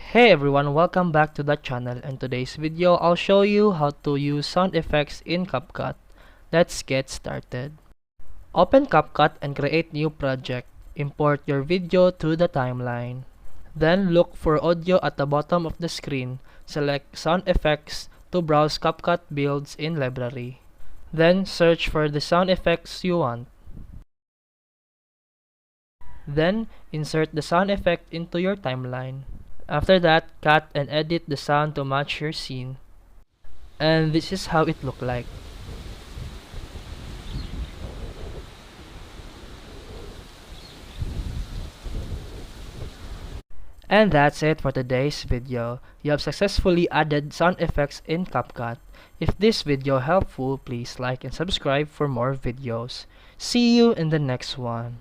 Hey everyone, welcome back to the channel. In today's video, I'll show you how to use sound effects in CapCut. Let's get started. Open CapCut and create new project. Import your video to the timeline. Then look for audio at the bottom of the screen. Select sound effects to browse CapCut builds in library. Then search for the sound effects you want. Then insert the sound effect into your timeline. After that, cut and edit the sound to match your scene. And this is how it looked like. And that's it for today's video. You have successfully added sound effects in CapCut. If this video helpful, please like and subscribe for more videos. See you in the next one.